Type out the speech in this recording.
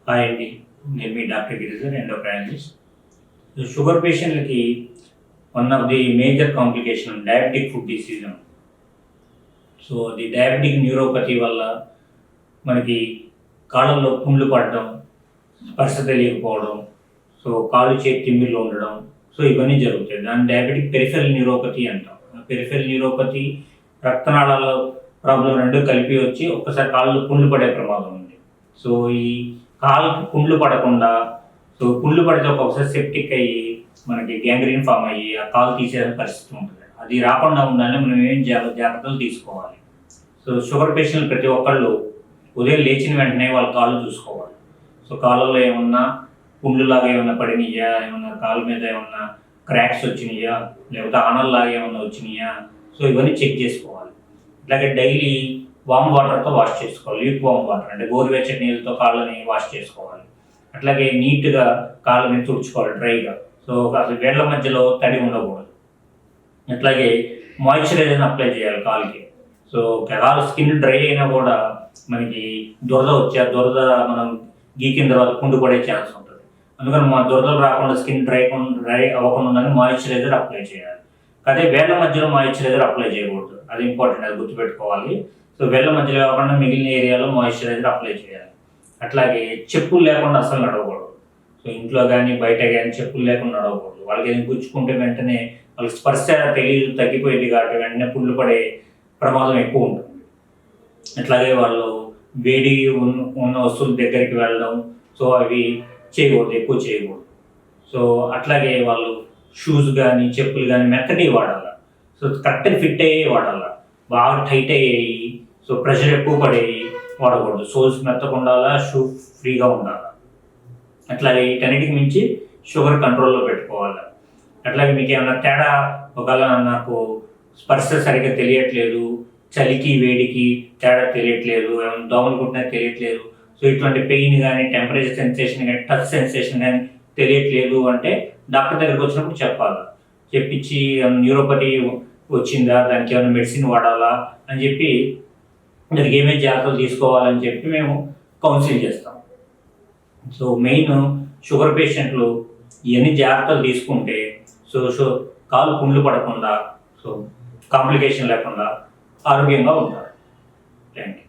Hi అండి, నేను మీ డాక్టర్ గిరిజన్, ఎండోక్రైనాలజిస్ట్. షుగర్ పేషెంట్లకి one of the major complication diabetic foot disease. So the diabetic neuropathy వల్ల మనకి కాళ్ళల్లో పుండ్లు పడడం, స్పర్శ తెలియకపోవడం, సో కాళ్ళు చేతి తిమ్మిళ్ళు ఉండడం, సో ఇవన్నీ జరుగుతాయి. దాన్ని డయాబెటిక్ పెరిఫెరల్ న్యూరోపతి అంటాం. పెరిఫెరల్ న్యూరోపతి రక్తనాళాల ప్రాబ్లం రెండు కలిపి వచ్చి ఒక్కసారి కాళ్ళు పుండ్లు పడే ప్రమాదం ఉంది. సో ఈ కాళ్ళకి పుండ్లు పడకుండా, సో పుండ్లు పడితే ఒక్కొక్కసారి సెప్టిక్ అయ్యి మనకి గ్యాంగ్రీన్ ఫామ్ అయ్యి ఆ కాలు తీసే పరిస్థితి ఉంటుంది. అది రాకుండా ఉండాలని మనం ఏం జాగ్రత్తలు తీసుకోవాలి. సో షుగర్ పేషెంట్లు ప్రతి ఒక్కళ్ళు ఉదయం లేచిన వెంటనే వాళ్ళ కాళ్ళు చూసుకోవాలి. సో కాళ్ళలో ఏమన్నా పుండ్లులాగా ఏమన్నా పడినాయా, ఏమన్నా కాళ్ళ మీద ఏమన్నా క్రాక్స్ వచ్చినాయా, లేకపోతే ఆనల్లాగా ఏమన్నా వచ్చినాయా, సో ఇవన్నీ చెక్ చేసుకోవాలి. ఇట్లాగే డైలీ వామ్ వాటర్తో వాష్ చేసుకోవాలి. ల్యూక్ వామ్ వాటర్ అంటే గోరువెచ్చని నీళ్ళతో కాళ్ళని వాష్ చేసుకోవాలి. అట్లాగే నీట్గా కాళ్ళని తుడుచుకోవాలి డ్రైగా. సో అసలు వేళ్ల మధ్యలో తడి ఉండకూడదు. అట్లాగే మాయిశ్చరైజర్ని అప్లై చేయాలి కాళ్ళకి. సో కాళ్ళ స్కిన్ డ్రై అయినా కూడా మనకి దురద వచ్చి ఆ దురద మనం గీకిన తర్వాత పుండు పడే ఛాన్స్ ఉంటుంది. అందుకని మా దురదలు రాకుండా స్కిన్ డ్రై అవ్వకుండా మాయిశ్చరైజర్ అప్లై చేయాలి. అదే వేళ్ల మధ్యలో మాయిశ్చరైజర్ అప్లై చేయకూడదు. అది ఇంపార్టెంట్, అది గుర్తుపెట్టుకోవాలి. సో వేళ్ల మధ్యలో కాకుండా మిగిలిన ఏరియాలో మాయిశ్చరైజర్ అప్లై చేయాలి. అట్లాగే చెప్పులు లేకుండా అసలు నడవకూడదు. సో ఇంట్లో కానీ బయట కానీ చెప్పులు లేకుండా నడవకూడదు. వాళ్ళకి ఏదైనా గుచ్చుకుంటే వెంటనే వాళ్ళకి స్పర్శ తెలియదు, తగ్గిపోయింది కాబట్టి వెంటనే పుండ్లు పడే ప్రమాదం ఎక్కువ ఉంటుంది. అట్లాగే వాళ్ళు వేడి ఉన్న వస్తువుల దగ్గరికి వెళ్ళడం, సో అవి చేయకూడదు, ఎక్కువ చేయకూడదు. సో అట్లాగే వాళ్ళు షూస్ కానీ చెప్పులు కానీ మెత్తటి వాడాలి. సో కరెక్ట్గా ఫిట్ అయ్యి వాడాలి. బాగా టైట్ అయ్యాయి, సో ప్రెషర్ ఎక్కువ పడేవి వాడకూడదు. సోల్స్ మెత్తకుండా షూ ఫ్రీగా ఉండాలి. అట్లాగే వీటన్నిటికి మించి షుగర్ కంట్రోల్లో పెట్టుకోవాలి. అట్లాగే మీకు ఏమైనా తేడా, ఒకవేళ నాకు స్పర్శ సరిగ్గా తెలియట్లేదు, చలికి వేడికి తేడా తెలియట్లేదు, ఏమైనా దోమలు కుట్టినా తెలియట్లేదు, సో ఇటువంటి పెయిన్ కానీ టెంపరేచర్ సెన్సేషన్ కానీ టచ్ సెన్సేషన్ కానీ తెలియట్లేదు అంటే డాక్టర్ దగ్గరికి వచ్చినప్పుడు చెప్పాలి. చెప్పించి న్యూరోపతి వచ్చిందా, దానికి ఏమైనా మెడిసిన్ వాడాలా అని చెప్పి దానికి ఏమేమి జాగ్రత్తలు తీసుకోవాలని చెప్పి మేము కౌన్సిలింగ్ చేస్తాం. సో మెయిన్ షుగర్ పేషెంట్లు ఇవన్నీ జాగ్రత్తలు తీసుకుంటే సో కాలు పుండ్లు పడకుండా, సో కాంప్లికేషన్ లేకుండా ఆరోగ్యంగా ఉంటారు. Thank you.